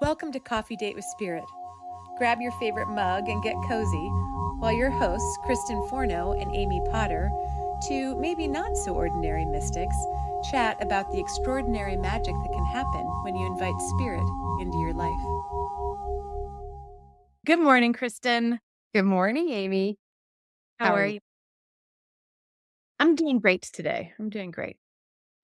Welcome to Coffee Date with Spirit. Grab your favorite mug and get cozy while your hosts, Kristen Forno and Amy Potter, two maybe not so ordinary mystics, chat about the extraordinary magic that can happen when you invite spirit into your life. Good morning, Kristen. Good morning, Amy. How are you? I'm doing great today.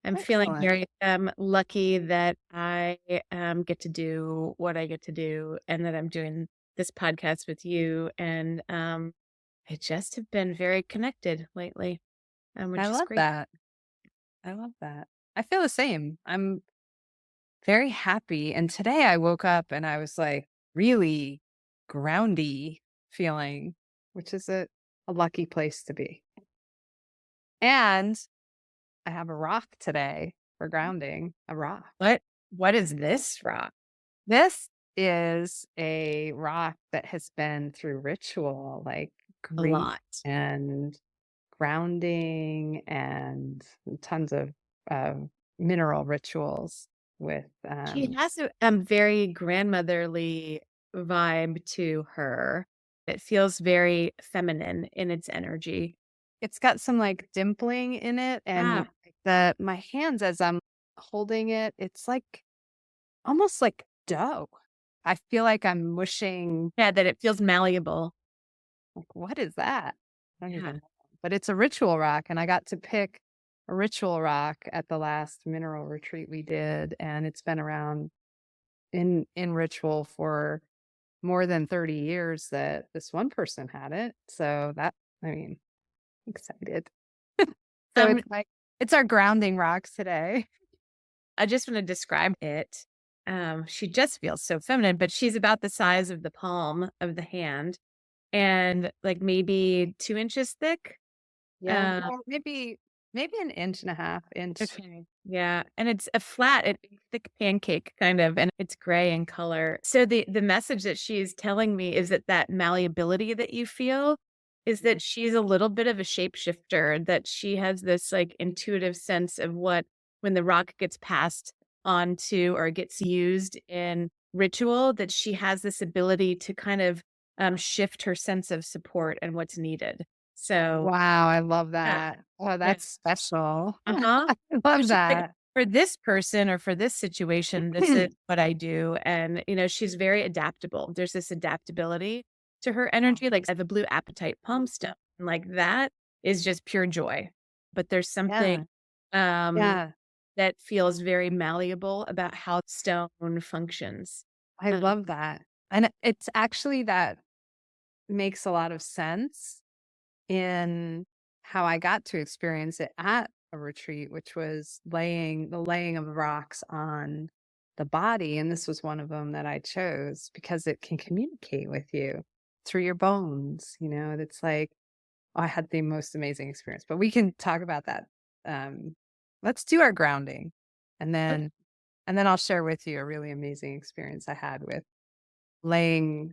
I'm feeling Excellent. very lucky that I get to do what I get to do and that I'm doing this podcast with you. And I just have been very connected lately, I which is love great. that. I love that. I feel the same. I'm very happy. And today I woke up and I was like really groundy feeling, which is a lucky place to be. And I have a rock today for grounding, a rock. What is this rock? This is a rock that has been through ritual, like A grief lot. and grounding and tons of uh, mineral rituals with She has a very grandmotherly vibe to her. It feels very feminine in its energy. it's got some like dimpling in it, Ah, and the my hands as I'm holding it, it's like almost like dough. I feel like I'm mushing. yeah, that it feels malleable. Like, what is that? I don't Yeah. even know. But it's a ritual rock, and I got to pick a ritual rock at the last mineral retreat we did, and it's been around in ritual for more than 30 years that this one person had it. So that, I mean, excited. So Um, it's like it's our grounding rocks today. I just want to describe it. She just feels so feminine, but she's about the size of the palm of the hand and like maybe 2 inches thick. Yeah. Um, Or maybe an inch and a half inch. okay. Yeah. And it's a thick pancake kind of, and it's gray in color. So the message that she's telling me is that malleability that you feel is that she's a little bit of a shapeshifter, that she has this like intuitive sense of what when the rock gets passed on to or gets used in ritual, that she has this ability to kind of shift her sense of support and what's needed. So Wow, I love yeah, that. Oh, yeah. that's special. Uh-huh. I So love she's like, that. for this person or for this situation, this is what I do. And, she's very adaptable. There's this adaptability to her energy. Like I have a blue apatite palm stone. And like that is just pure joy. But there's something Yeah. um Yeah. that feels very malleable about how stone functions. I Um, love that. And it's actually that makes a lot of sense in how I got to experience it at a retreat, which was laying of rocks on the body. And this was one of them that I chose because it can communicate with you through your bones. It's like, I had the most amazing experience, but we can talk about that. Um, let's do our grounding, and okay. then I'll share with you a really amazing experience I had with laying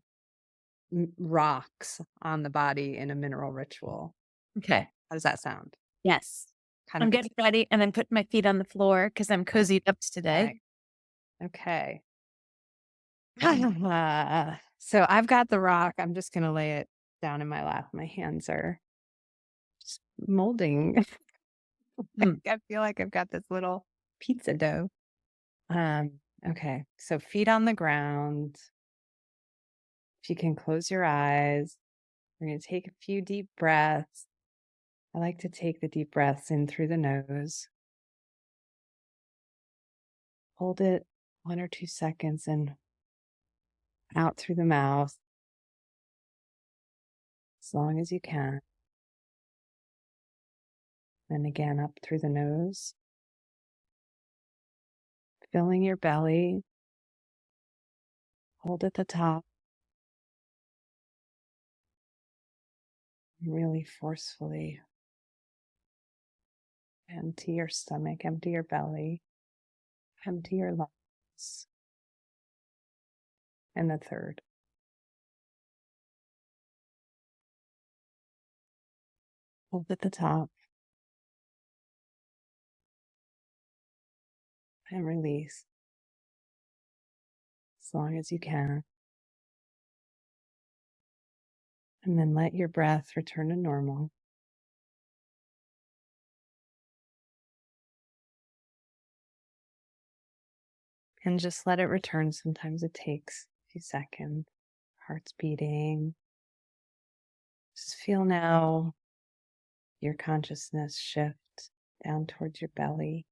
rocks on the body in a mineral ritual. Okay. How does that sound? Yes. Kind I'm of getting ready and then put my feet on the floor because I'm cozied up today. exciting. Okay. So I've got the rock. I'm just going to lay it down in my lap. My hands are just molding. Mm. I feel like I've got this little pizza dough. Okay. So feet on the ground. If you can close your eyes, we're going to take a few deep breaths. I like to take the deep breaths in through the nose. Hold it 1 or 2 seconds and out through the mouth as long as you can. Then again up through the nose, filling your belly. Hold at the top. Really forcefully empty your stomach, empty your belly, empty your lungs. And the third. Hold at the top and release. as long as you can. And then let your breath return to normal. And just let it return. Sometimes it takes a few seconds. Heart's beating. Just feel now your consciousness shift down towards your belly.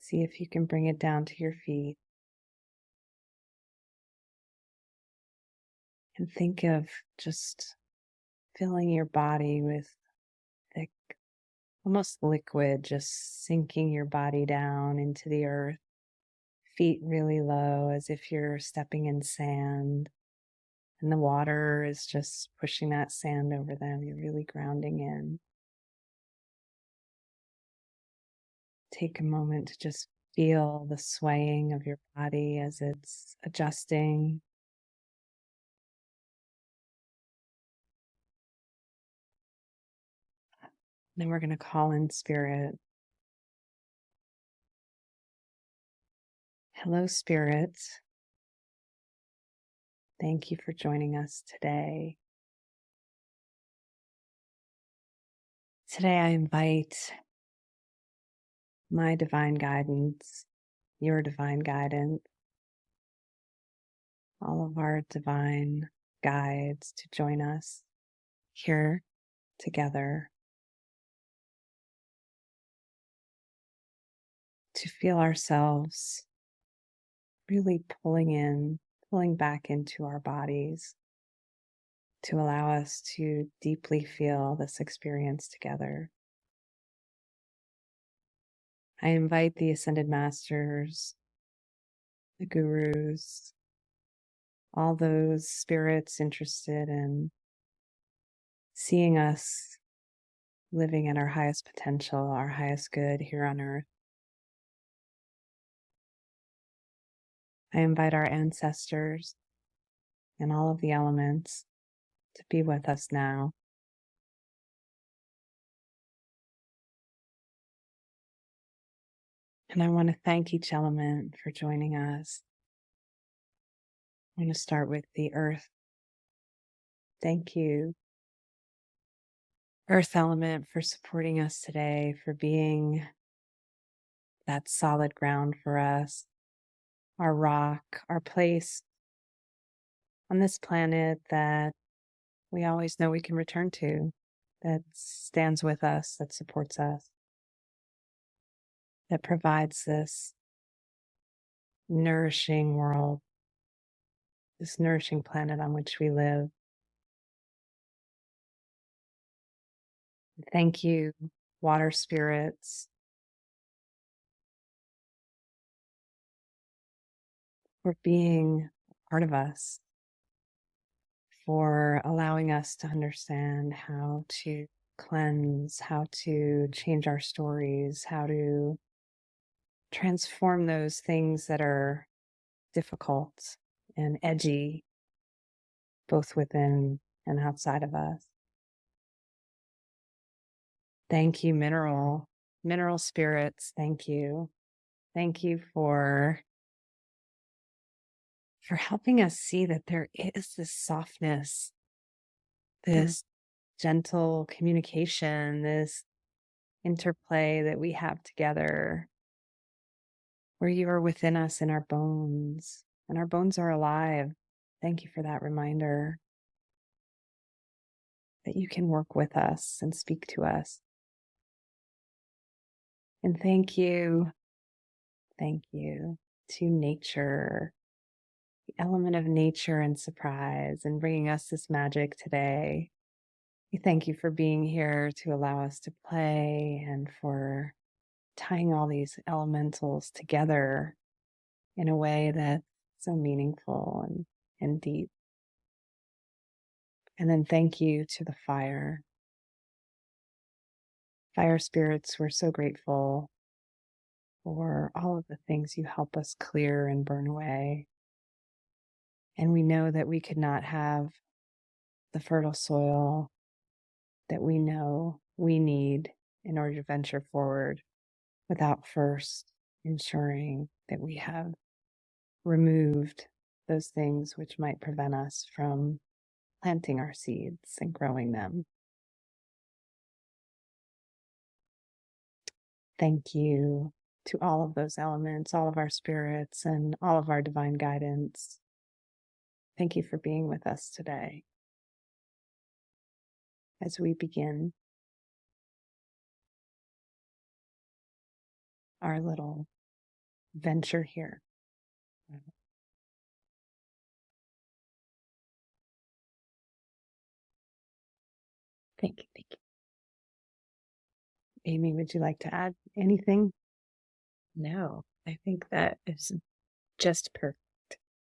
See if you can bring it down to your feet. And think of just filling your body with thick, almost liquid, just sinking your body down into the earth. Feet really low as if you're stepping in sand. And the water is just pushing that sand over them. You're really grounding in. Take a moment to just feel the swaying of your body as it's adjusting. Then we're going to call in spirit. Hello, spirit. Thank you for joining us today. Today, I invite my divine guidance, your divine guidance, all of our divine guides to join us here together to feel ourselves really pulling back into our bodies to allow us to deeply feel this experience together. I invite the Ascended Masters, the gurus, all those spirits interested in seeing us living at our highest potential, our highest good here on earth. I invite our ancestors and all of the elements to be with us now. And I want to thank each element for joining us. I'm going to start with the earth. Thank you, earth element, for supporting us today, for being that solid ground for us, our rock, our place on this planet that we always know we can return to, that stands with us, that supports us, that provides this nourishing world, this nourishing planet on which we live. Thank you, water spirits, for being part of us, for allowing us to understand how to cleanse, how to change our stories, how to transform those things that are difficult and edgy, both within and outside of us. Thank you, mineral spirits. Thank you. Thank you for helping us see that there is this softness, this gentle communication, this interplay that we have together, where you are within us in our bones, and our bones are alive. Thank you for that reminder that you can work with us and speak to us. And thank you to nature, the element of nature and surprise, and bringing us this magic today. We thank you for being here to allow us to play and for tying all these elementals together in a way that's so meaningful and deep. And then thank you to the fire. Fire spirits, we're so grateful for all of the things you help us clear and burn away. And we know that we could not have the fertile soil that we know we need in order to venture forward without first ensuring that we have removed those things which might prevent us from planting our seeds and growing them. Thank you to all of those elements, all of our spirits, and all of our divine guidance. Thank you for being with us today as we begin our little venture here. Thank you. Thank you. Amy, would you like to add anything? No, I think that is just perfect.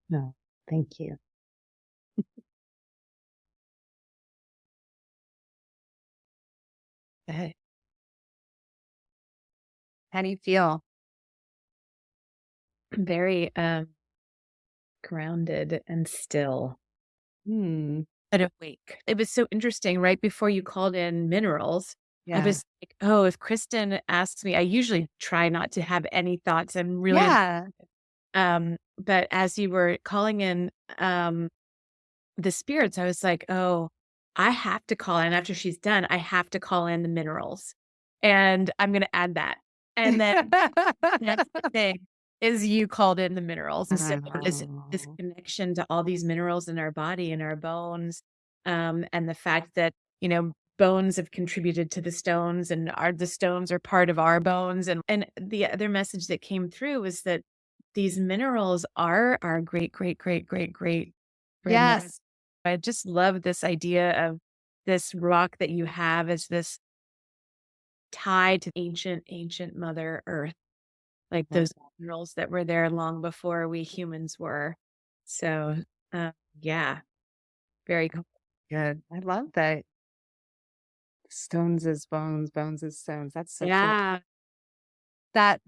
No, thank you. That How do you feel? very grounded and still. Hmm. But awake. It was so interesting. Right before you called in minerals, I Yeah. was like, oh, if Kristen asks me, I usually try not to have any thoughts. I'm really Yeah. but as you were calling in the spirits, I was like, "Oh, I have to call in after she's done, I have to call in the minerals, and I'm gonna add that." And then next thing is you called in the minerals, and so this Oh. connection to all these minerals in our body and our bones, and the fact that, bones have contributed to the stones and the stones are part of our bones, and the other message that came through was that these minerals are our great, great, great, great, great grandmother. Yes. I just love this idea of this rock that you have as this tie to ancient, ancient Mother Earth, like Love those minerals that were there long before we humans were. So, uh, yeah, very that. cool. Good. I love that. Stones as bones, bones as stones. That's so cool. Yeah. That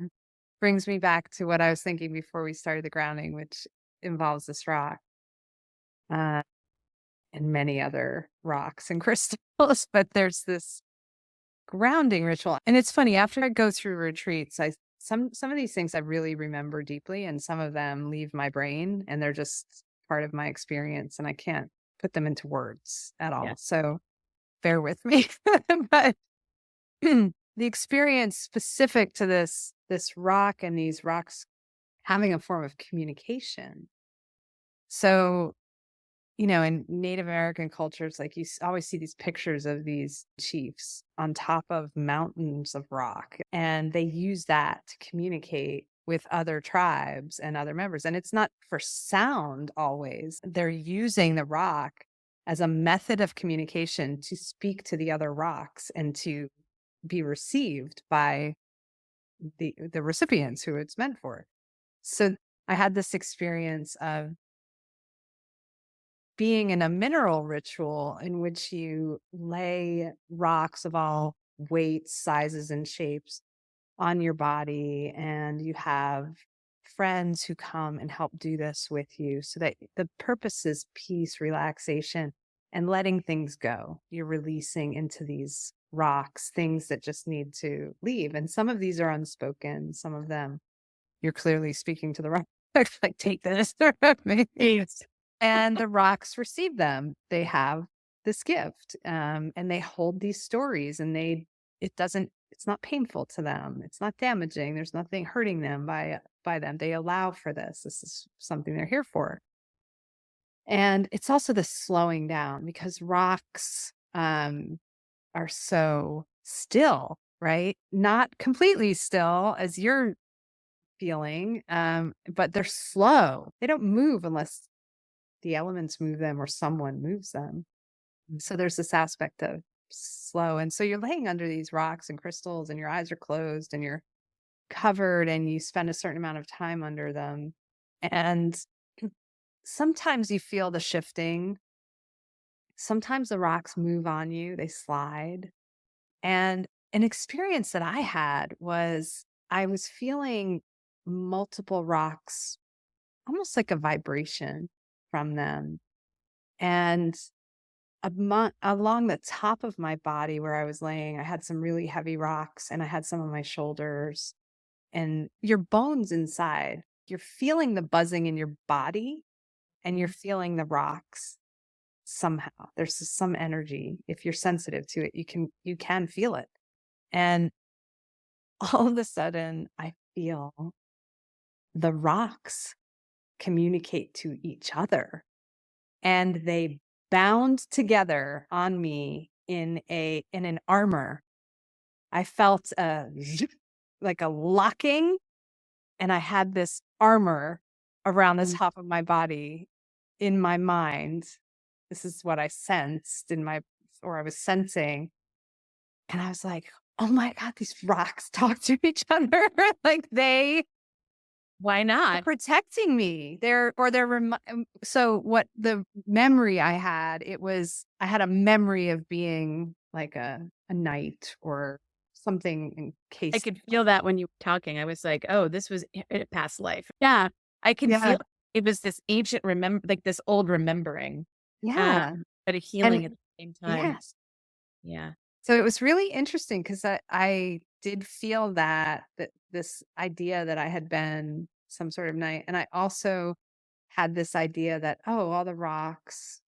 brings me back to what I was thinking before we started the grounding, which involves this rock uh, and many other rocks and crystals. But there's this grounding ritual, and it's funny. After I go through retreats, I some of these things I really remember deeply, and some of them leave my brain, and they're just part of my experience, and I can't put them into words at Yeah. all. So bear with me, but the experience specific to this rock and these rocks having a form of communication. So, in Native American cultures, like always see these pictures of these chiefs on top of mountains of rock, and they use that to communicate with other tribes and other members. And it's not for sound always. They're using the rock as a method of communication to speak to the other rocks and to be received by the recipients who it's meant for. So I had this experience of being in a mineral ritual in which you lay rocks of all weights, sizes, and shapes on your body, and you have friends who come and help do this with you so that the purpose is peace, relaxation, and letting things go. You're releasing into these rocks things that just need to leave. And some of these are unspoken, some of them you're clearly speaking to the rock, like, take this from me. Yes. And the rocks receive them. They have this gift, and they hold these stories, and it's not painful to them. It's not damaging. There's nothing hurting them by them. They allow for this. This is something they're here for. And it's also the slowing down because rocks are so still, right? Not completely still as you're feeling, but they're slow. They don't move unless the elements move them or someone moves them. So there's this aspect of slow. And so you're laying under these rocks and crystals, and your eyes are closed, and you're covered, and you spend a certain amount of time under them. And sometimes you feel the shifting. Sometimes the rocks move on you, they slide. And an experience that I had was I was feeling multiple rocks, almost like a vibration from them. And along the top of my body where I was laying, I had some really heavy rocks, and I had some on my shoulders, and your bones inside you're feeling the buzzing in your body and you're feeling the rocks somehow. There's some energy. If you're sensitive to it, you can feel it. And all of a sudden I feel the rocks communicate to each other, and they bound together on me in an armor. I felt a like a locking, and I had this armor around the top of my body. In my mind, this is what I sensed or I was sensing. And I was like, oh my God, these rocks talk to each other. Like they Why are not? protecting me. So what the memory I had, I had a memory of being like a knight or something in I case. could feel that when you were talking. I was like, "Oh, this was a past life." Yeah, I can Yeah. feel it was this ancient like this old remembering, Yeah. but a And healing at the same time. yes. Yeah. So it was really interesting because I did feel that this idea that I had been some sort of knight. And I also had this idea that, oh, all the rocks,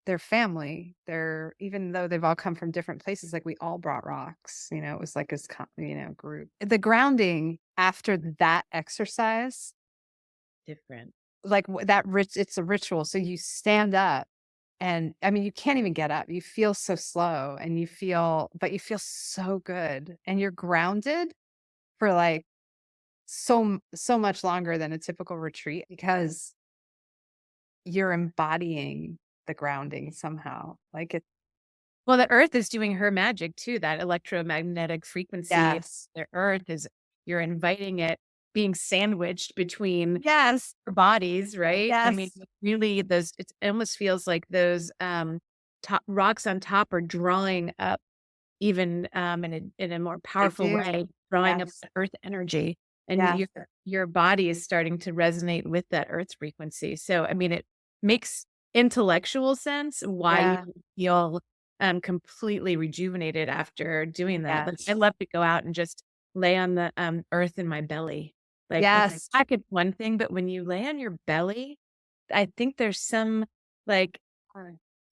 they're family. They're, even though they've all come from different places, like we all brought rocks, it was like this, group. The grounding after that exercise, Different. like it's a ritual. So you stand up, and I mean, you can't even get up. You feel so slow, and but you feel so good, and you're grounded for like so much longer than a typical retreat because you're embodying the grounding somehow. Like it, Well, the Earth is doing her magic too, that electromagnetic frequency. yes, The Earth is you're inviting it being sandwiched between yes, our bodies, right? I mean, yes, really those it almost feels like those top rocks on top are drawing up even, in a more they powerful do. way, drawing up Yes, the earth energy, and yes, your body is starting to resonate with that earth's frequency. So, I mean, it makes intellectual sense why you yeah, feel, completely rejuvenated after doing that. Like, I yes, love to go out and just lay on the, earth in my belly. Like, on my yes. back, it's one thing, but when you lay on your belly, I think there's some, like,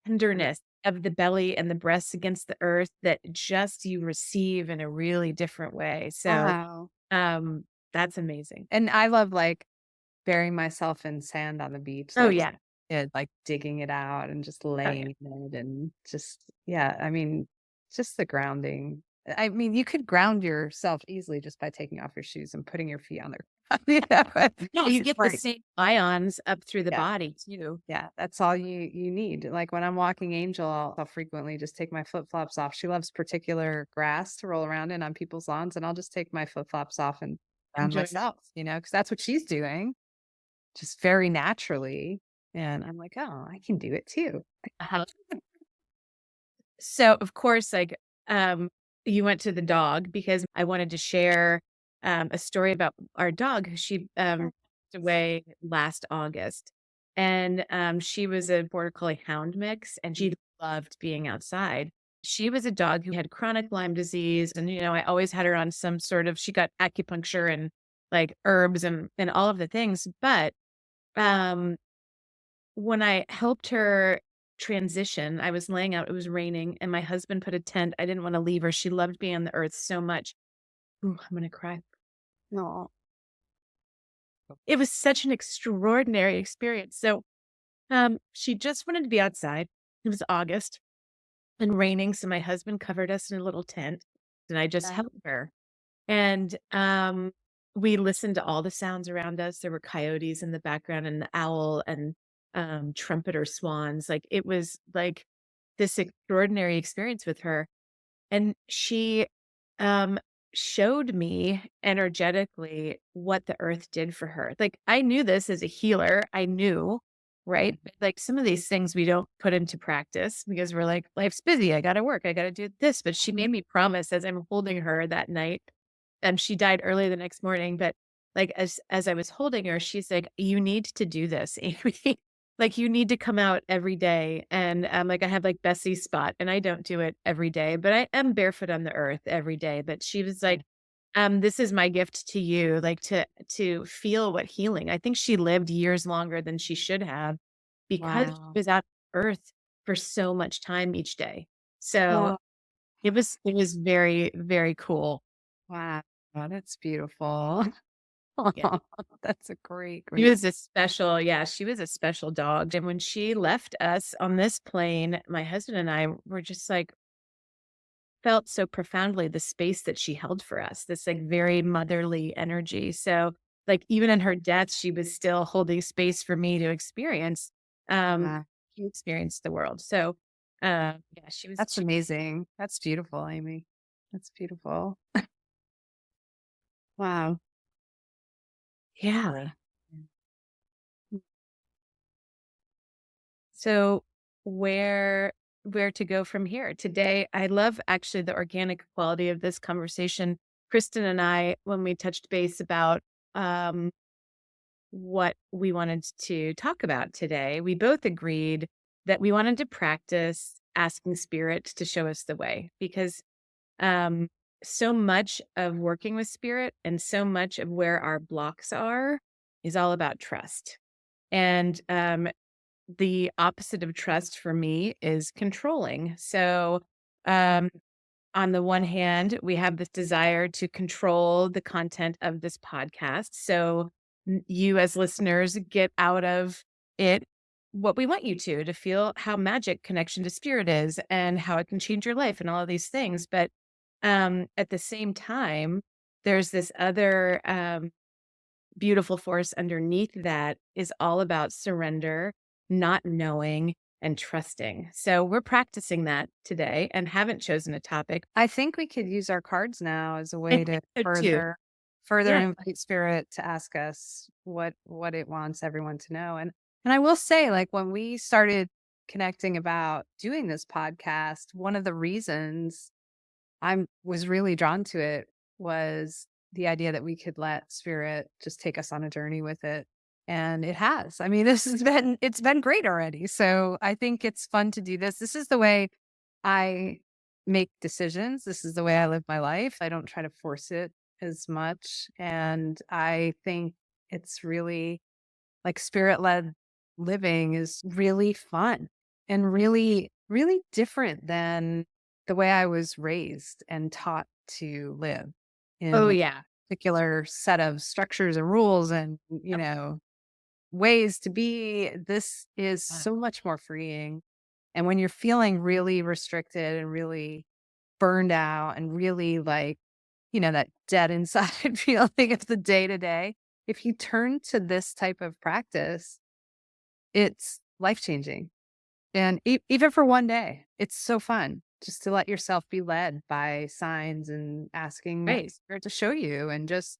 tenderness of the belly and the breasts against the earth that just you receive in a really different way. So, Wow. um, that's amazing. And I love like burying myself in sand on the beach, Oh, like yeah. like digging it out and just Oh, yeah. laying in it and just, yeah, I mean, just the grounding. I mean, you could ground yourself easily just by taking off your shoes and putting your feet on there. Yeah, but No, you get the right. same ions up through the Yeah. body too. Yeah, that's all you need. Like when I'm walking Angel, I'll frequently just take my flip flops off. She loves particular grass to roll around in on people's lawns, and I'll just take my flip flops off and ground Enjoy. myself, because that's what she's doing, just very naturally. And I'm like, oh, I can do it too. Uh-huh. So, of course, like, you went to the dog because I wanted to share, a story about our dog who she, passed away last August. And, she was a border collie hound mix, and she loved being outside. She was a dog who had chronic Lyme disease, and, I always had her on some sort of she got acupuncture and, like, herbs and all of the things, but, um when I helped her transition, I was laying out, it was raining, and my husband put a tent. I didn't wanna leave her. She loved being on the earth so much. Ooh, I'm gonna cry. No. It was such an extraordinary experience. So, she just wanted to be outside. It was August and raining, so my husband covered us in a little tent, and I just Yeah. held her. And, we listened to all the sounds around us. There were coyotes in the background and the owl and, trumpeter swans. Like, it was, like, this extraordinary experience with her. And she, um, showed me energetically what the earth did for her. Like, I knew this as a healer. I knew, right? But, like, some of these things we don't put into practice because we're like, life's busy. I gotta work. I gotta do this. But she made me promise as I'm holding her that night, and she died early the next morning, but, like, as I was holding her, she's like, "You need to do this, Amy. Like, you need to come out every day." And, like, I have, like, Bessie's spot, and I don't do it every day, but I am barefoot on the earth every day. But she was like, this is my gift to you, like to feel what healing. I think she lived years longer than she should have because Wow. she was out of earth for so much time each day. So Oh, it was very, very cool. wow. That's beautiful. Yeah. That's a great, She great. was a special, yeah, she was a special dog. And when she left us on this plane, my husband and I were just like felt so profoundly the space that she held for us, this, like, very motherly energy. So, like, even in her death, she was still holding space for me to experience, um, Wow. she experienced the world. So, yeah, she was That's amazing. That's beautiful, Amy. That's beautiful. Wow. yeah. So, where to go from here? Today, I love actually the organic quality of this conversation. Kristen and I, when we touched base about, um what we wanted to talk about today, we both agreed that we wanted to practice asking spirit to show us the way because um, so much of working with spirit and so much of where our blocks are is all about trust. And the opposite of trust for me is controlling. So, um, on the one hand, we have this desire to control the content of this podcast. So you as listeners get out of it what we want you to feel how magic connection to spirit is and how it can change your life and all of these things. But at the same time, there's this other beautiful force underneath that is all about surrender, not knowing, and trusting. So we're practicing that today and haven't chosen a topic. I think we could use our cards now as a I way to think so too. further Yeah. invite spirit to ask us what it wants everyone to know. And I will say, like, when we started connecting about doing this podcast, one of the reasons I was really drawn to it was the idea that we could let spirit just take us on a journey with it. And it has. I mean, it's been great already. So I think it's fun to do this. This is the way I make decisions. This is the way I live my life. I don't try to force it as much. And I think it's really like spirit led living is really fun and really, really different than the way I was raised and taught to live Oh, in a yeah. particular set of structures and rules and, Yep. ways to be. This is Yeah. so much more freeing. And when you're feeling really restricted and really burned out and really like, that dead inside feeling of the day to day, if you turn to this type of practice, it's life changing. And even for one day, it's so fun just to let yourself be led by signs and asking Right. spirit to show you and just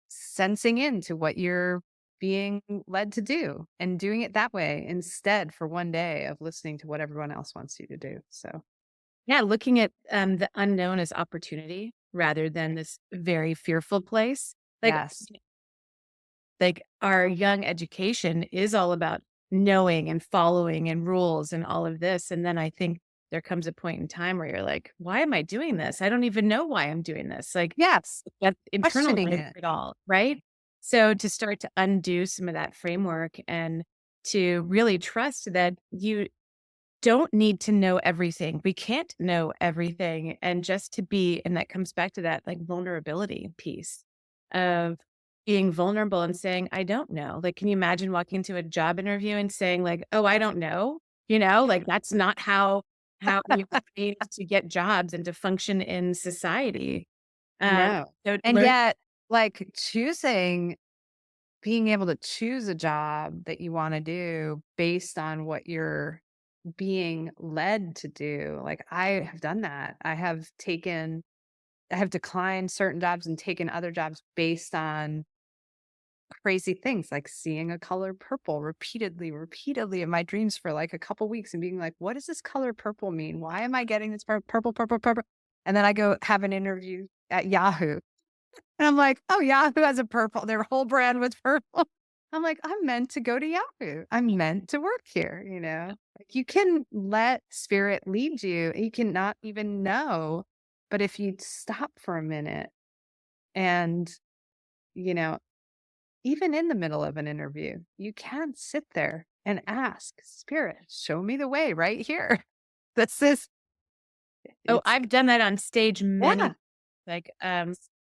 sensing into what you're being led to do and doing it that way instead for one day of listening to what everyone else wants you to do. So, Yeah, looking at, the unknown as opportunity rather than this very fearful place. Like yes. like, our young education is all about knowing and following and rules and all of this, and then I think there comes a point in time where you're like, "Why am I doing this? I don't even know why I'm doing this." Like, Yes. that Questioning internalize it. it all, right? So, to start to undo some of that framework and to really trust that you don't need to know everything. We can't know everything. And just to be, and that comes back to that like vulnerability piece of being vulnerable and saying, I don't know. Like, can you imagine walking into a job interview and saying, like, oh, I don't know? Like that's not how we are made to get jobs and to function in society. Uh, No. so And learn yet, like being able to choose a job that you want to do based on what you're being led to do. Like I have done that. I have declined certain jobs and taken other jobs based on crazy things like seeing a color purple repeatedly in my dreams for like a couple weeks and being like, what does this color purple mean? Why am I getting this purple? And then I go have an interview at Yahoo and I'm like, oh, Yahoo has a purple. Their whole brand was purple. I'm like, I'm meant to go to Yahoo. I'm meant to work here. Like you can let spirit lead you. You can not even know. But if you stop for a minute And, you know, even in the middle of an interview, you can sit there and ask, Spirit, show me the way right here. This is, Oh, it's, I've done that on stage yeah. many like,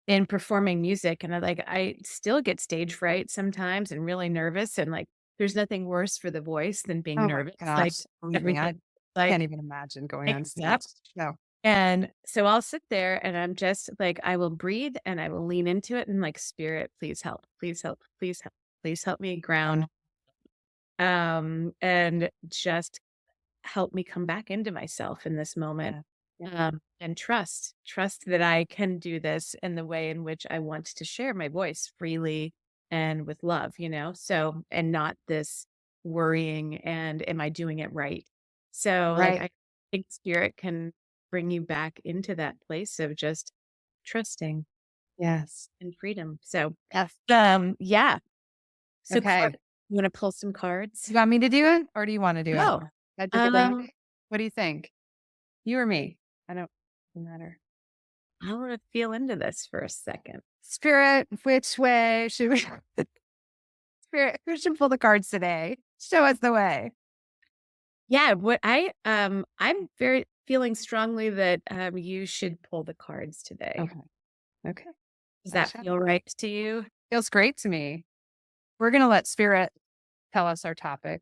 in performing music, and I still get stage fright sometimes and really nervous, and, like, there's nothing worse for the voice than being Oh my nervous, like, gosh. Believe me, I everything, like, can't even imagine going on mixed up. stage. No. And so I'll sit there and I'm just like, I will breathe and I will lean into it and like, spirit, please help, please help, please help, please help me ground. And just help me come back into myself in this moment. Yeah. Yeah. And trust that I can do this in the way in which I want to share my voice freely and with love, So, and not this worrying and am I doing it right? So, like, Right. I think spirit can bring you back into that place of just trusting Yes. and freedom. So, Yes. yeah. So, Okay. you want to pull some cards? You want me to do it or do you want to do it? Oh, I do it. um, What do you think? You or me? I don't matter. I want to feel into this for a second. Spirit, which way should we? Spirit, who should pull the cards today? Show us the way. Yeah, I'm very feeling strongly that you should pull the cards today. Okay. Okay. Does I that shall. feel right to you? Feels great to me. We're going to let Spirit tell us our topic.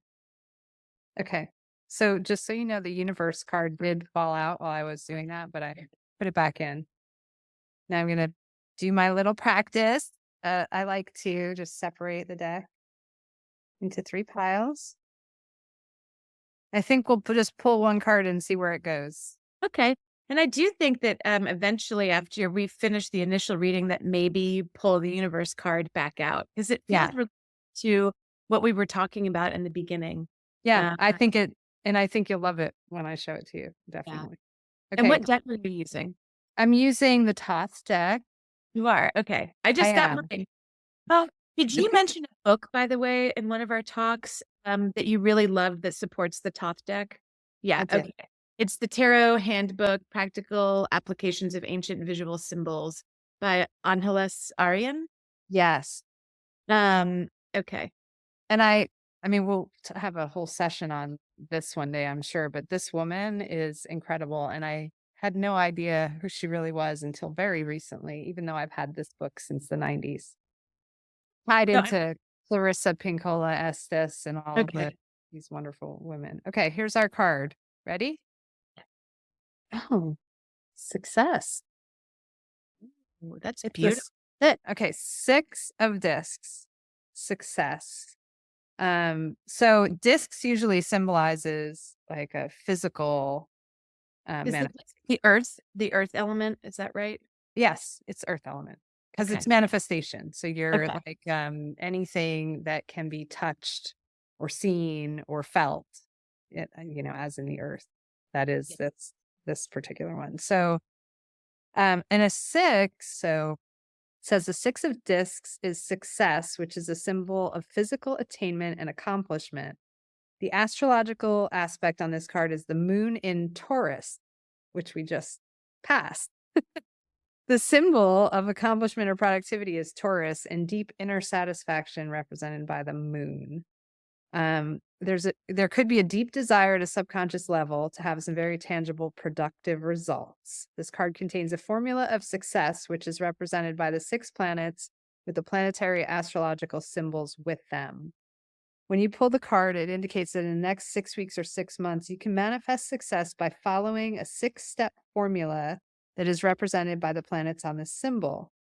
Okay. So just so you know, the universe card did fall out while I was doing that, but I put it back in. Now I'm going to do my little practice. I like to just separate the deck into 3 piles. I think we'll just pull one card and see where it goes. Okay. And I do think that eventually after we finish the initial reading that maybe you pull the universe card back out because it Yeah. feels to what we were talking about in the beginning. Yeah. Uh, I think it, and I think you'll love it when I show it to you. yeah. Definitely. And Okay. what deck are you using? I'm using the Thoth deck. You are. Okay. I I just got am. mine. Oh, did you mention a book, by the way, in one of our talks, that you really loved that supports the Thoth deck? Yeah, I did. okay. It's the Tarot Handbook: Practical Applications of Ancient Visual Symbols by Angeles Arian. Yes. Um, okay. And I mean, we'll have a whole session on this one day, I'm sure, but this woman is incredible. And I had no idea who she really was until very recently, even though I've had this book since the 90s. Tied No, into Clarissa Pinkola Estes and all of okay. these wonderful women. Okay, here's our card. Ready? Oh, success. Ooh, that's It's beautiful. this. Okay, 6 of discs. Success. So discs usually symbolizes like a physical Is man. it the earth element? Is that right? Yes, it's earth element because Okay. it's manifestation. So you're Okay. like anything that can be touched or seen or felt, as in the earth. Yeah. That's this particular one. So and a 6, so says the 6 of discs is success, which is a symbol of physical attainment and accomplishment. The astrological aspect on this card is the moon in Taurus, which we just passed. The symbol of accomplishment or productivity is Taurus, and deep inner satisfaction represented by the moon. There could be a deep desire at a subconscious level to have some very tangible, productive results. This card contains a formula of success, which is represented by the 6 planets with the planetary astrological symbols with them. When you pull the card, it indicates that in the next 6 weeks or 6 months, you can manifest success by following a 6-step formula that is represented by the planets on this symbol.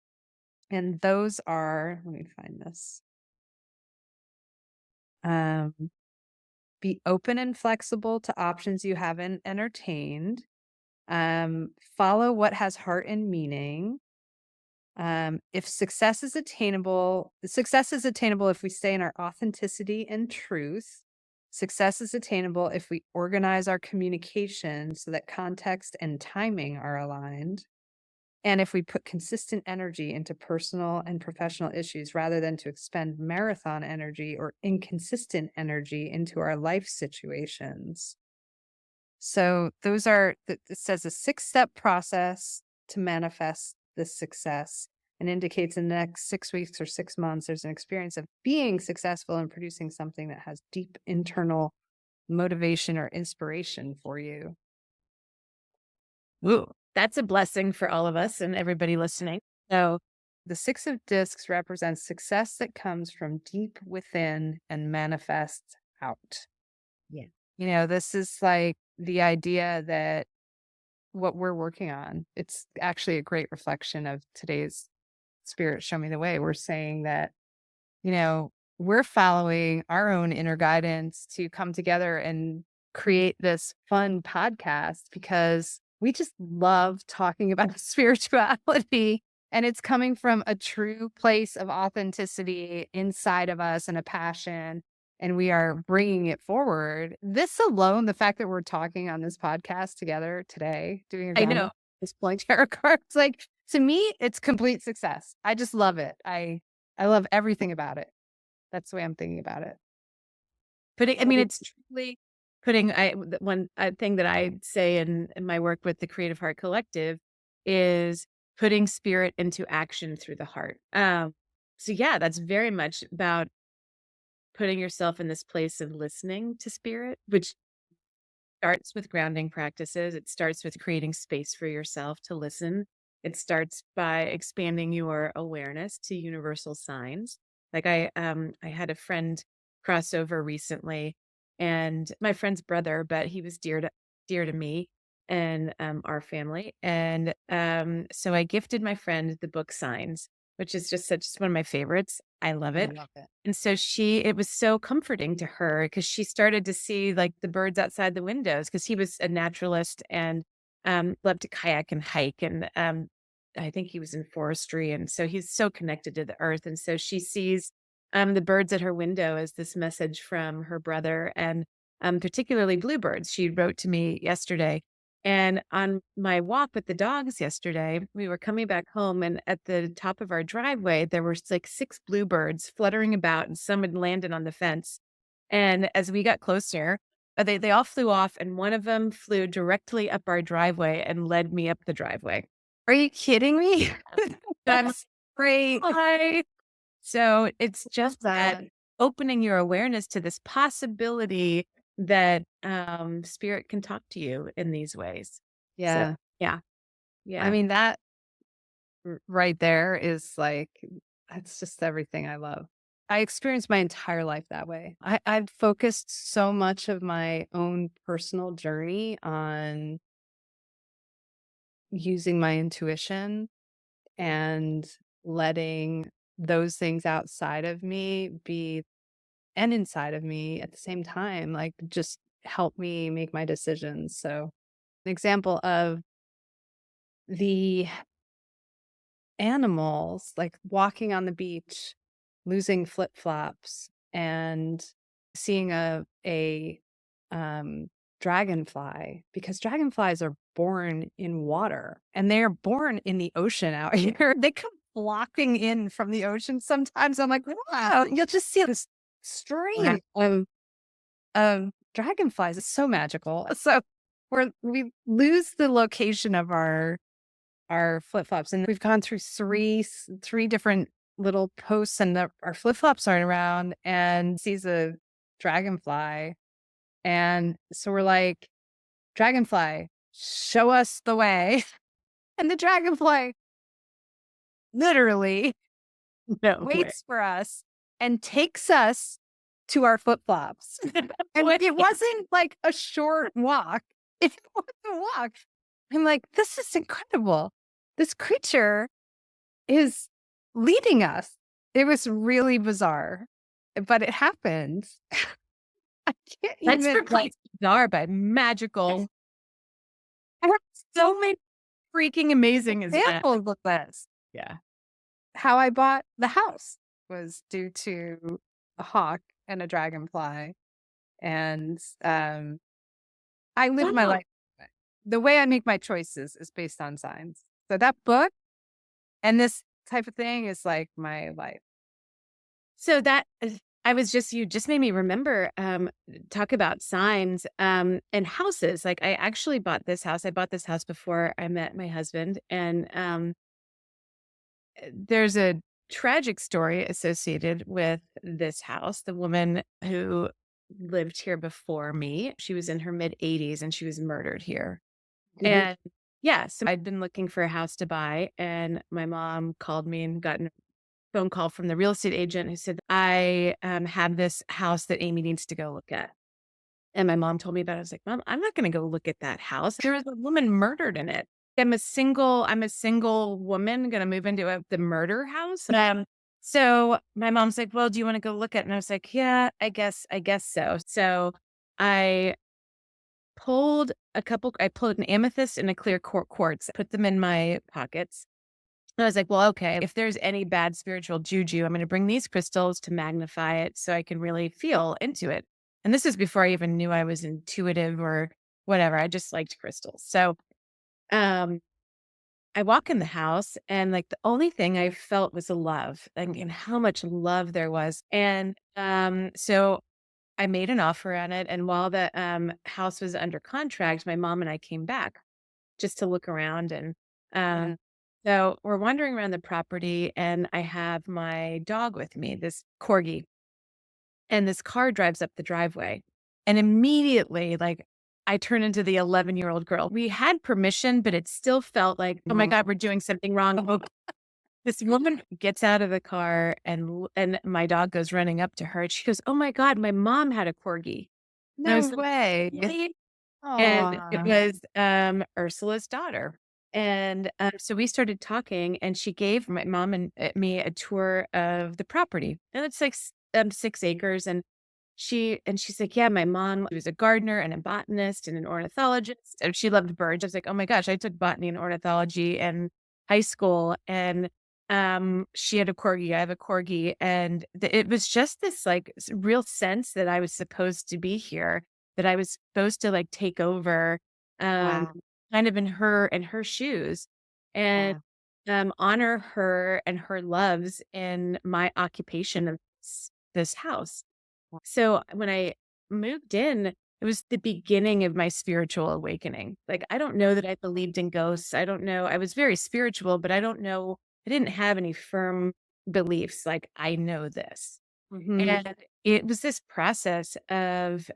And those are, let me find this. Be open and flexible to options you haven't entertained. Follow what has heart and meaning. If success is attainable if we stay in our authenticity and truth. Success is attainable if we organize our communication so that context and timing are aligned. And if we put consistent energy into personal and professional issues rather than to expend marathon energy or inconsistent energy into our life situations. So those are, it says a 6-step process to manifest this success. and indicates in the next 6 weeks or 6 months, there's an experience of being successful in producing something that has deep internal motivation or inspiration for you. Ooh, that's a blessing for all of us and everybody listening. So, The Six of Discs represents success that comes from deep within and manifests out. yeah. This is like the idea that what we're working on, it's actually a great reflection of today's Spirit Show Me the Way. We're saying that, we're following our own inner guidance to come together and create this fun podcast because we just love talking about spirituality. And it's coming from a true place of authenticity inside of us and a passion. And we are bringing it forward. This alone, the fact that we're talking on this podcast together today, doing a I ground know. is pulling tarot cards. Like, to me, it's complete success. I just love it. I love everything about it. That's the way I'm thinking about it. I mean, it's truly the one thing that I say in my work with the Creative Heart Collective is putting spirit into action through the heart. So yeah, that's very much about putting yourself in this place of listening to spirit, which starts with grounding practices. It starts with creating space for yourself to listen. It starts by expanding your awareness to universal signs. Like I had a friend cross over recently, and my friend's brother, but he was dear to me and our family. And so I gifted my friend the book Signs, which is just one of my favorites. I love I it. love it. And so it was so comforting to her because she started to see like the birds outside the windows because he was a naturalist and loved to kayak and hike. And I think he was in forestry. And so he's so connected to the earth. And so she sees the birds at her window as this message from her brother and particularly bluebirds. She wrote to me yesterday. And on my walk with the dogs yesterday, we were coming back home, and at the top of our driveway, there were like 6 bluebirds fluttering about, and some had landed on the fence. And as we got closer, they all flew off, and one of them flew directly up our driveway and led me up the driveway. Are you kidding me? That's Great. so it's just that That. opening your awareness to this possibility that spirit can talk to you in these ways. So Yeah. yeah, I yeah. mean, that right there is like, that's just everything I love. I experienced my entire life that way. I've focused so much of my own personal journey on using my intuition and letting those things outside of me be and inside of me at the same time, like just help me make my decisions. So, an example of the animals, like walking on the beach, losing flip-flops and seeing a dragonfly, because dragonflies are born in water and they are born in the ocean out here. They come flocking in from the ocean. Sometimes I'm like, wow, you'll just see this Wow. stream of dragonflies. It's so magical. So we lose the location of our flip-flops, and we've gone through three different little posts, and our flip-flops aren't around, and sees a dragonfly. And so we're like, "Dragonfly, show us the way." And the dragonfly literally No way. waits for us and takes us to our flip-flops. And it wasn't like a short walk. It was a walk. I'm like, "This is incredible. This creature is leading us." It was really bizarre, but it happened. I can't Let's even, like, replace bizarre by magical. So many freaking amazing is that. examples of this. Yeah. How I bought the house was due to a hawk and a dragonfly, and, I live my Wow. life that way. The way I make my choices is based on signs. So that book and this type of thing is like my life. So that you just made me remember, talk about signs, and houses. Like I actually bought this house. I bought this house before I met my husband. And there's a tragic story associated with this house. The woman who lived here before me, she was in her mid-80s and she was murdered here. Mhm. And yeah, so I'd been looking for a house to buy, and my mom called me and got a phone call from the real estate agent who said, I have this house that Amy needs to go look at. And my mom told me about it. I was like, Mom, I'm not going to go look at that house. There was a woman murdered in it. I'm a single woman going to move into the murder house. So my mom's like, well, do you want to go look at it? And I was like, yeah, I guess so. So I I pulled an amethyst and a clear quartz, put them in my pockets. And I was like, well, okay, if there's any bad spiritual juju, I'm going to bring these crystals to magnify it so I can really feel into it. And this is before I even knew I was intuitive or whatever. I just liked crystals. So um, I walk in the house and like the only thing I felt was a love and how much love there was. And so I made an offer on it. And while the house was under contract, my mom and I came back just to look around. And Yeah. so we're wandering around the property, and I have my dog with me, this corgi, and this car drives up the driveway. And immediately, like, I turn into the 11-year-old girl. We had permission, but it still felt like, oh my Mhm. God, we're doing something wrong. Oh, this woman gets out of the car, and my dog goes running up to her. And she goes, oh my God, my mom had a corgi. And I No was like, way. really? And it Aw. was, Ursula's daughter. And, so we started talking, and she gave my mom and, me a tour of the property, and it's like 6 acres, and she's like, "Yeah, my mom was a gardener and a botanist and an ornithologist, and she loved birds." I was like, "Oh my gosh, I took botany and ornithology in high school, and, she had a corgi, I have a corgi," and it was just this, like, real sense that I was supposed to be here, that I was supposed to, like, take over, um, Wow. kind of in her shoes, and, Wow. honor her and her loves in my occupation of this house. So when I moved in, it was the beginning of my spiritual awakening. Like, I don't know that I believed in ghosts. I don't know. I was very spiritual, but I don't know. I didn't have any firm beliefs. Like, I know this. Mhm. And it was this process of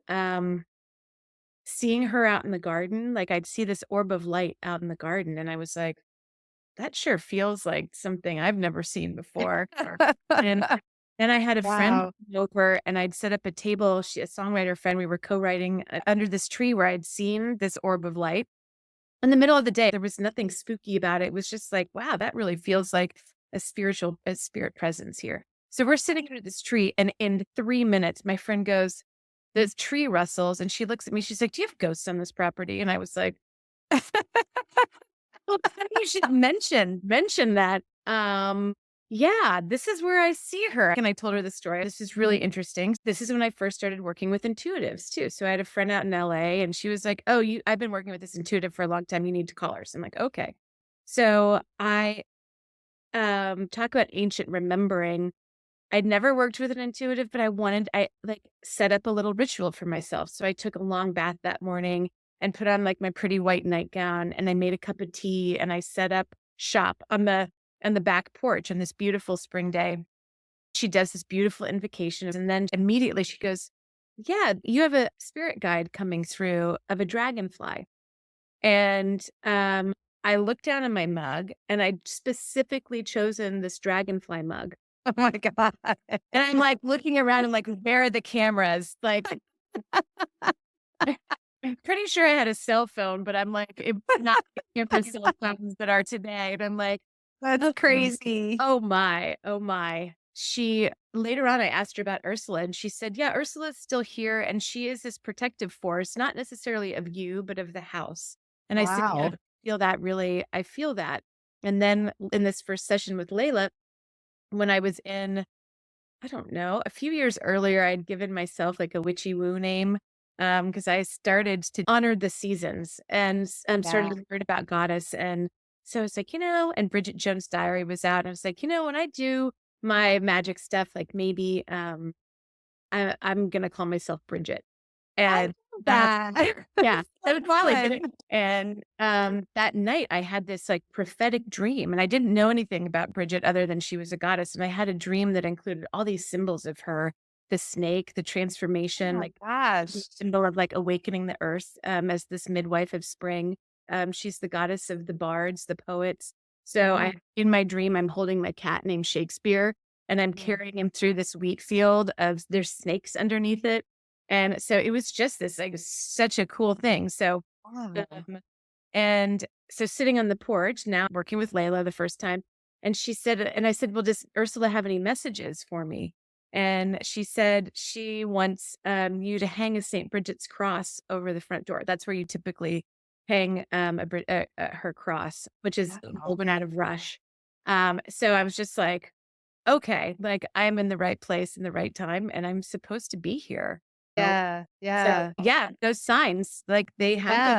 seeing her out in the garden. Like, I'd see this orb of light out in the garden. And I was like, that sure feels like something I've never seen before. And then I had a friend Wow. come over, and I'd set up a table. She a songwriter friend, we were co-writing, under this tree where I'd seen this orb of light. In the middle of the day, there was nothing spooky about it. It was just like, wow, that really feels like a spirit presence here. So we're sitting under this tree, and in 3 minutes, my friend goes, "This tree rustles," and she looks at me, she's like, "Do you have ghosts on this property?" And I was like, well, it's funny you should mention that. Yeah, this is where I see her. And I told her the story. This is really interesting. This is when I first started working with intuitives too. So I had a friend out in LA, and she was like, "Oh, I've been working with this intuitive for a long time. You need to call her." So I'm like, "Okay." So I talk about ancient remembering. I'd never worked with an intuitive, but I like set up a little ritual for myself. So I took a long bath that morning and put on like my pretty white nightgown, and I made a cup of tea, and I set up shop on the back porch on this beautiful spring day. She does this beautiful invocation, and then immediately she goes, "Yeah, you have a spirit guide coming through of a dragonfly." And I looked down in my mug, and I'd specifically chosen this dragonfly mug. Oh my god. And I'm, like, looking around and, like, where are the cameras? Like, I'm pretty sure I had a cell phone, but I'm, like, it's not the camera cell phones that are today, and I'm, like, That's "Oh, crazy. oh my, oh my." She later on, I asked her about Ursula, and she said, "Yeah, Ursula's still here, and she is this protective force, not necessarily of you, but of the house." And I said, "Yeah, Wow. I feel that." And then in this first session with Layla, when I was in I don't know. A few years earlier, I'd given myself like a witchy woo name because I started to honor the seasons and started Yeah. to learn about goddess. And so I was like, and Bridget Jones' Diary was out. And I was like, when I do my magic stuff, like maybe I'm going to call myself Bridget. I And Uh, that. yeah, that So was really fun. good. And, that night I had this, like, prophetic dream, and I didn't know anything about Bridget other than she was a goddess, and I had a dream that included all these symbols of her, the snake, the Oh transformation, my like, the gosh. symbol of, like, awakening the earth, as this midwife of spring. She's the goddess of the bards, the poets. So Yeah. in my dream, I'm holding my cat named Shakespeare, and I'm Yeah. carrying him through this wheat field of there's snakes underneath it. And so it was just this, like, such a cool thing. So, Wow. um, and so sitting on the porch now working with Layla the first time, and she said and I said, "Well, does Ursula have any messages for me?" And she said she wants, you to hang a St. Bridget's cross over the front door. That's where you typically hang, her cross, which is Wow. woven out of rush. So I was just like, "Okay, like, I'm in the right place in the right time, and I'm supposed to be here." So Yeah. so, Yeah. yeah, those signs, like, they have been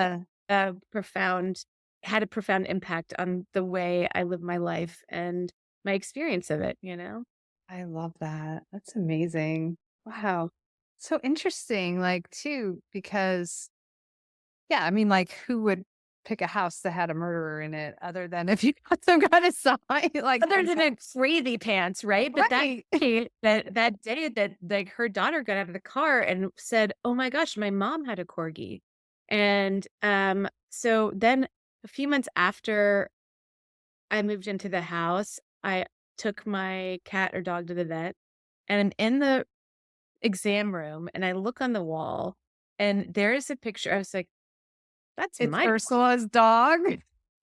Yeah. profound had a profound impact on the way I live my life and my experience of it, you know? I love that. That's amazing. Wow. So interesting, like, too, because yeah, I mean, like, who would pick a house that had a murderer in it other than if you got some kind of sign? Like, Other than a crazy pants, right? But that right. day that day that, like, her daughter got out of the car and said, "Oh my gosh, my mom had a corgi." And, so then a few months after I moved into the house, I took my cat or dog to the vet, and I'm in the exam room, and I look on the wall, and there is a picture. I was like, "That's It's my dog." Ursula's dog.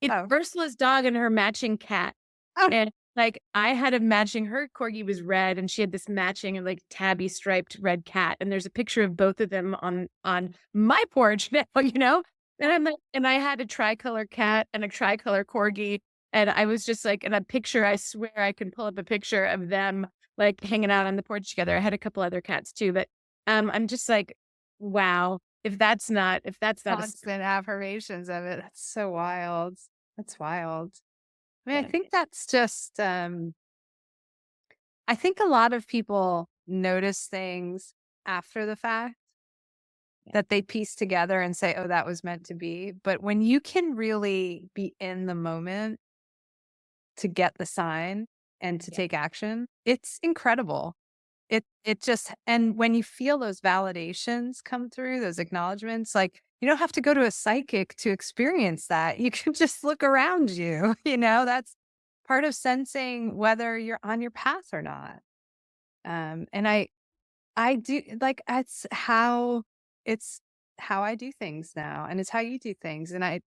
It's Oh. Ursula's dog and her matching cat. Oh, And, like, I had a matching her corgi was red, and she had this matching, like, tabby striped red cat, and there's a picture of both of them on my porch now, you know? And I'm like and I had a tricolor cat and a tricolor corgi, and I was just like and a picture, I swear I can pull up a picture of them, like, hanging out on the porch together. I had a couple other cats too, but, I'm just like, "Wow, if that's not a s." constant affirmations of it. That's so wild. That's wild. I mean, I Yeah, think that's just, I think a lot of people notice things after the fact yeah, that they piece together and say, "Oh, that was meant to be." But when you can really be in the moment to get the sign and to yeah. take action, it's incredible. It just and when you feel those validations come through, those acknowledgments, like, you don't have to go to a psychic to experience that. You can just look around you, that's part of sensing whether you're on your path or not. And I do like, it's how I do things now, and it's how you do things, and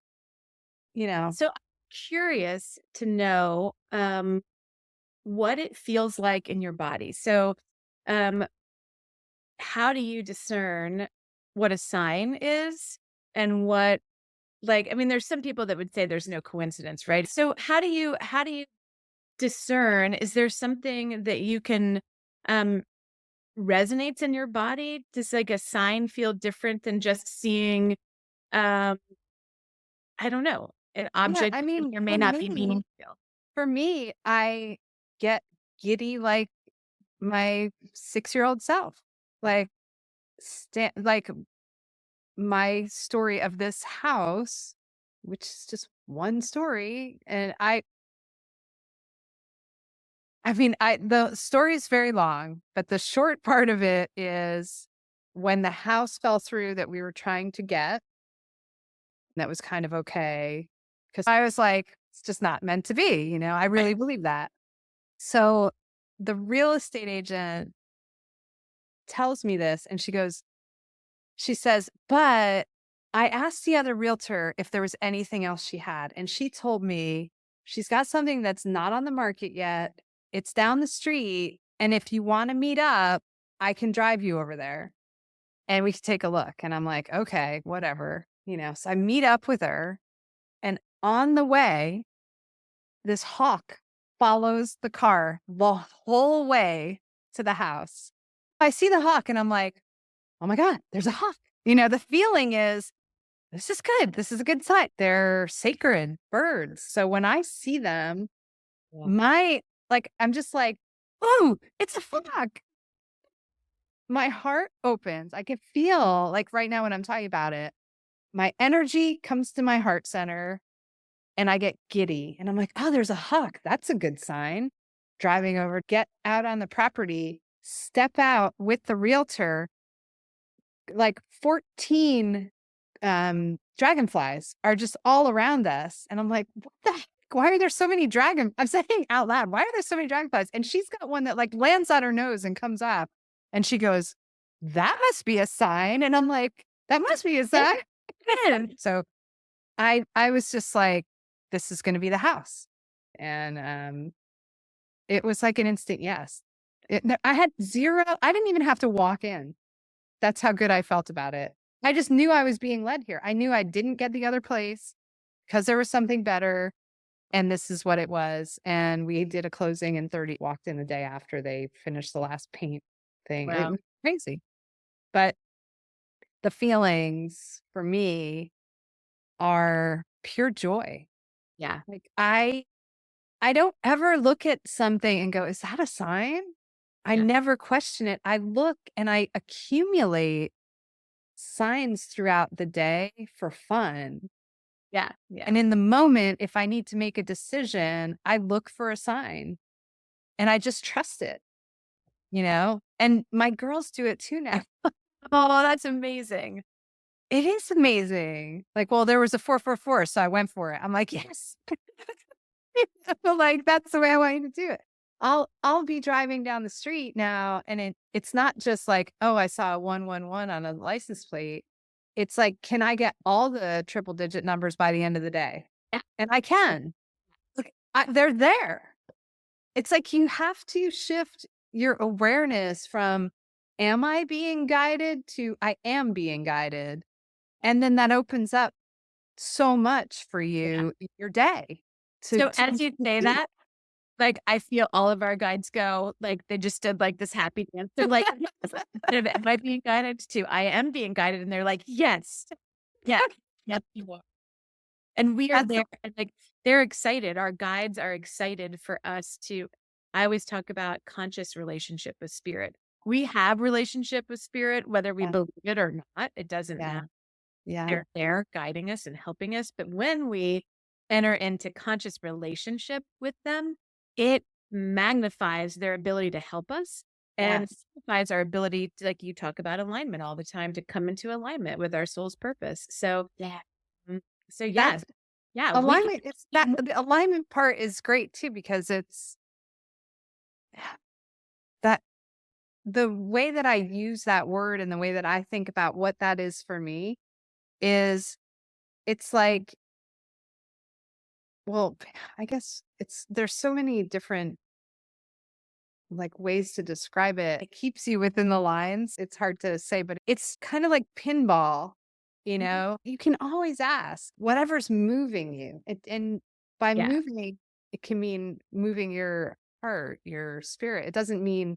you know So, I'm curious to know, what it feels like in your body. So, um, how do you discern what a sign is and what like, I mean, there's some people that would say there's no coincidence, right? So, how do you discern? Is there something that you can, um, resonates in your body? Does, like, a sign feel different than just seeing, um, I don't know, an Yeah, object I that may mean, or may not be meaningful? I get giddy like my 6-year-old self. Like, like my story of this house, which is just one story, and I mean, the story is very long, but the short part of it is when the house fell through that we were trying to get, that was kind of okay, because I was like, "It's just not meant to be," I Right. really believe that. So, the real estate agent tells me this, and she says, "But I asked the other realtor if there was anything else she had, and she told me she's got something that's not on the market yet. It's down the street, and if you wanna meet up, I can drive you over there, and we can take a look." And I'm like, "Okay, whatever." So I meet up with her, and on the way, this hawk follows the car the whole way to the house. I see the hawk, and I'm like, "Oh my god, there's a hawk." The feeling is, "This is good. This is a good sign." They're sacred birds. So when I see them, Yeah. my I'm just like, "Ooh, it's a hawk." my heart opens. I can feel like right now when I'm talking about it, my energy comes to my heart center and I get giddy and I'm like, oh, there's a hawk. That's a good sign. Driving over, get out on the property, step out with the realtor, like 14 dragonflies are just all around us. And I'm like, what the heck? Why are there so many I'm saying out loud, why are there so many dragonflies? And she's got one that like lands on her nose and comes up. And she goes, that must be a sign. And I'm like, that must be a sign. So I was just like, this is gonna be the house. And it was like an instant yes. I had zero, I didn't even have to walk in. That's how good I felt about it. I just knew I was being led here. I knew I didn't get the other place because there was something better, and this is what it was. And we did a closing and 30 walked in the day after they finished the last paint thing. It Wow. was crazy. But the feelings for me are pure joy. Yeah. Like I don't ever look at something and go, is that a sign? I Yeah. never question it. I look and I accumulate signs throughout the day for fun. Yeah. Yeah. And in the moment, if I need to make a decision, I look for a sign and I just trust it, you know? And my girls do it too now. Oh, that's amazing. It is amazing. Like, well, there was a 444, so I went for it. I'm like, yes. I feel like that's the way I want you to do it. I'll be driving down the street now and it's not just like, oh, I saw a 111 on a license plate. It's like, can I get all the triple digit numbers by the end of the day? Yeah. And I can. Look, they're there. It's like you have to shift your awareness from am I being guided to I am being guided. And then that opens up so much for Yeah. you in your day So to as you say that, like, I feel all of our guides go, like, they just did, like, this happy dance. They're like, "Yes, instead of am I being guided to I am being guided," and they're like, "Yes. Yeah. Yep, you are." And we are that's there, and, like, they're excited. Our guides are excited for us to I always talk about conscious relationship with spirit. We have relationship with spirit, whether we yeah, believe it or not, it doesn't yeah, matter. yeah, They're there guiding us and helping us, but when we enter into conscious relationship with them, it magnifies their ability to help us and yes, magnifies our ability to, like you talk about alignment all the time, to come into alignment with our soul's purpose. So, yeah. mm, so yes, That's yeah, we can alignment. It's that the alignment part is great too because it's that the way that I use that word and the way that I think about what that is for me is it's like, well, I guess it's there's so many different like ways to describe it. It keeps you within the lines. It's hard to say, but it's kind of like pinball, you Mhm. know? You can always ask whatever's moving you. And by Yeah, moving, it can mean moving your heart, your spirit. It doesn't mean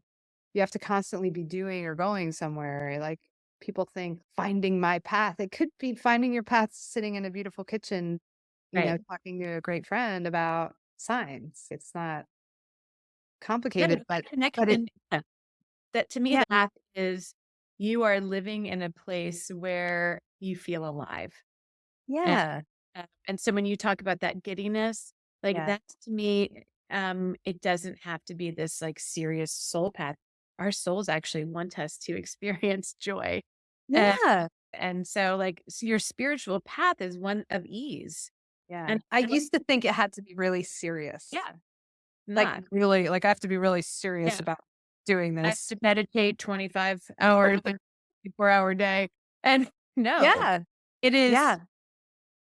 you have to constantly be doing or going somewhere. Like people think finding my path. It could be finding your path sitting in a beautiful kitchen, you right. know, talking to a great friend about science. It's not Yeah, complicated, that but it connection, yeah, that to me, yeah, that is you are living in a place where you feel alive. yeah, And so when you talk about that giddiness, like yeah, that to me, it doesn't have to be this like serious soul path. Our souls actually want us to experience joy. And, yeah, and so like your spiritual path is one of ease. yeah. And I I like, used to think it had to be really serious. yeah, Like not. really, like I have to be really serious Yeah. about doing I have this. to meditate 25 hours, a 24-hour day. And no, Yeah, it is yeah,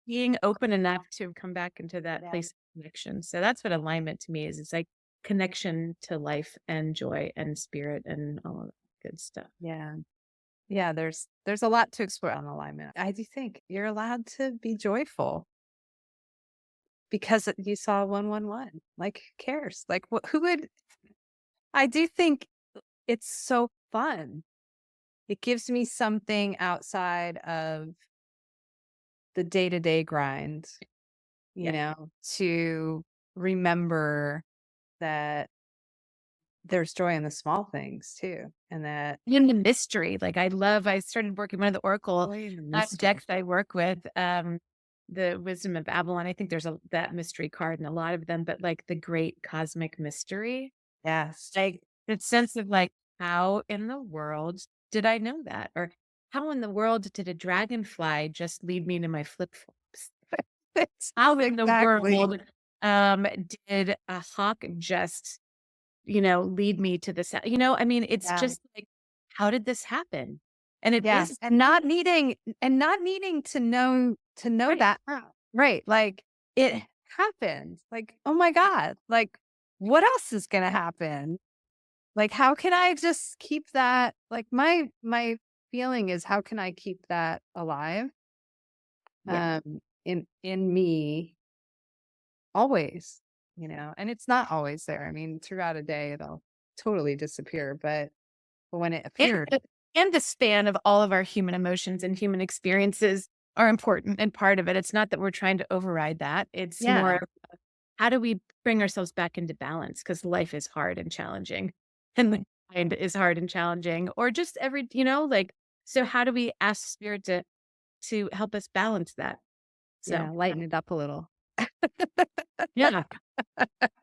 being open enough to come back into that yeah, place of connection. So that's what alignment to me is. It's like connection to life and joy and spirit and all of that good stuff. yeah. Yeah, there's a lot to explore on alignment. I do think you're allowed to be joyful because you saw 111. Like, who cares? Like, who would? I do think it's so fun. It gives me something outside of the day to day grind, you Yeah. know, to remember that there's joy in the small things too, and that In the mystery, like, I started working one of the oracle, joy in the mystery. decks I work with, the Wisdom of Avalon. I think there's a that mystery card in a lot of them, but, like, the great cosmic mystery, Yes. like, that sense of, like, how in the world did I know that? Or how in the world did a dragonfly just lead me to my flip-flops? It's How in the exactly. world, did a hawk just, lead me to the I mean, it's Yeah. just like, how did this happen? And it Yeah, is and not needing to know right. that right, like, it happened, like, "Oh my god," like, "What else is gonna happen?" Like, how can I just keep that like, my feeling is how can I keep that alive, Yeah. in me always, and it's not always there. I mean, throughout a day, it'll totally disappear, but when it And appeared. the span of all of our human emotions and human experiences are important and part of it. It's not that we're trying to override that. It's Yeah, more, how do we bring ourselves back into balance? Because life is hard and challenging, and the mind is hard and challenging, or just like, so how do we ask spirit to help us balance that? So, yeah, lighten it up a little. yeah.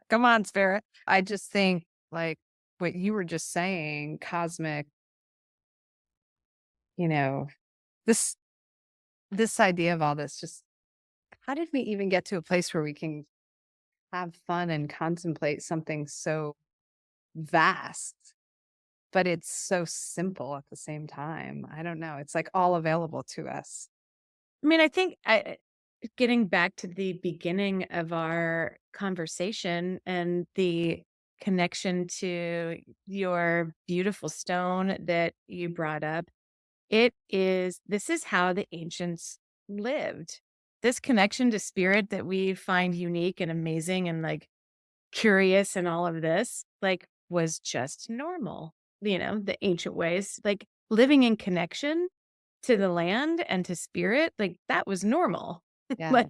Come on, spirit. I just think, like, what you were just saying, cosmic, you know, this this idea of all this, just how did we even get to a place where we can have fun and contemplate something so vast, but it's so simple at the same time? I don't know. It's like all available to us. I mean, I think getting back to the beginning of our conversation and the connection to your beautiful stone that you brought up, this is how the ancients lived. This connection to spirit that we find unique and amazing and like curious and all of this, like, was just normal, the ancient ways, like living in connection to the land and to spirit, like, that was normal. Yeah, Like,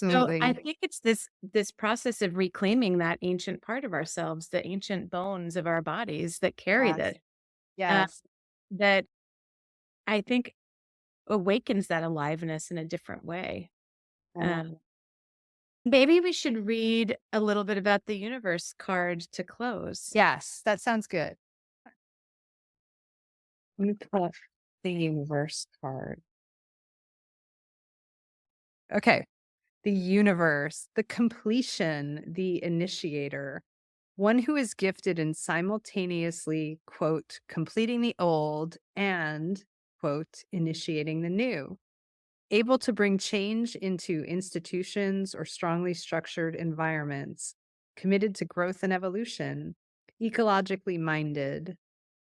so I absolutely. think it's this process of reclaiming that ancient part of ourselves, the ancient bones of our bodies that carry Yes. this, uh, Yes. that I think awakens that aliveness in a different way. I Uh, love it. maybe we should read a little bit about the universe card to close. Yes, that sounds good. Let me pull up the universe card. Okay. The universe, the completion, the initiator, one who is gifted in simultaneously, quote, completing the old and, quote, initiating the new, able to bring change into institutions or strongly structured environments, committed to growth and evolution, ecologically minded,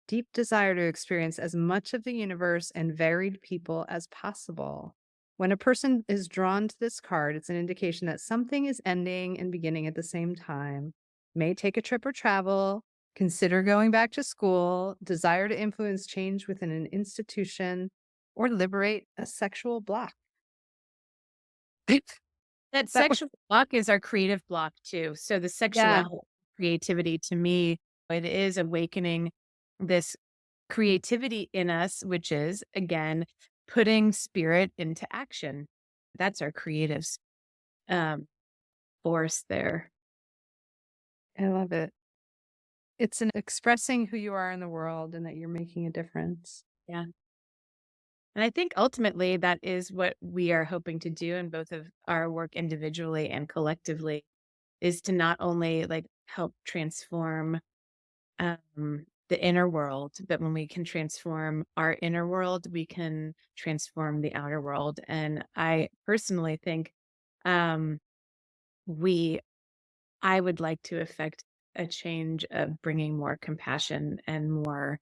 deep desire to experience as much of the universe and varied people as possible. When a person is drawn to this card, it's an indication that something is ending and beginning at the same time. May take a trip or travel, consider going back to school, desire to influence change within an institution, or liberate a sexual block. That That was sexual block is our creative block too. So the yeah, sexuality, creativity to me, it is awakening this creativity in us, which is again putting spirit into action. That's our creative um, force there. I love it. It's an expressing who you are in the world and that you're making a difference. Yeah. And I think ultimately that is what we are hoping to do in both of our work individually and collectively, is to not only like help transform the inner world, but when we can transform our inner world, we can transform the outer world. And I personally think um, we, I would like to affect a change of bringing more compassion and more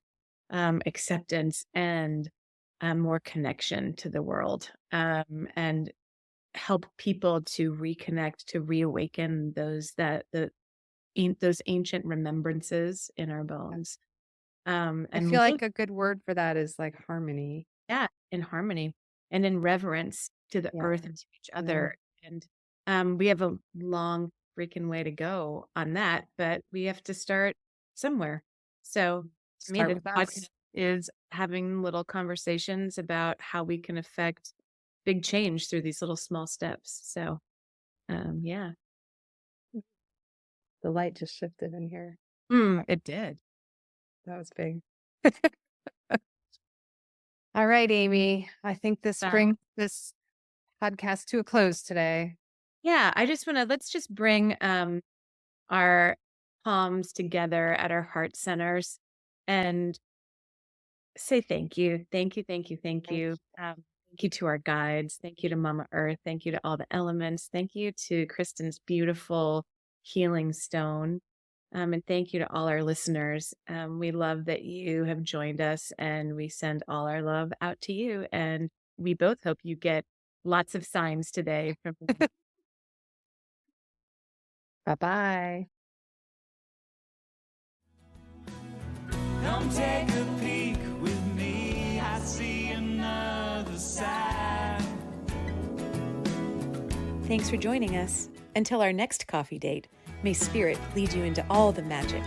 acceptance and more connection to the world, and help people to reconnect, to reawaken those ancient remembrances in our bones. I And feel look, like a good word for that is like harmony. yeah, in harmony and in reverence to the Yeah. earth and to each Yeah. other. And we have a long freaking way to go on that, but we have to start somewhere. So to me, Start this with us. podcast is having little conversations about how we can affect big change through these little small steps. So, yeah. The light just shifted in here. It did. That was big. All right, Amy. I think this Sorry. brings this podcast to a close today. Yeah, I just want to let's just bring our palms together at our heart centers and say thank you. Thank you, thank you, thank Thank you. Thank you to our guides. Thank you to Mama Earth. Thank you to all the elements. Thank you to Kristen's beautiful healing stone. And thank you to all our listeners. We love that you have joined us, and we send all our love out to you. And we both hope you get lots of signs today from. Bye-bye. Come take a peek with me. I see another side. Thanks for joining us. Until our next coffee date, may Spirit lead you into all the magic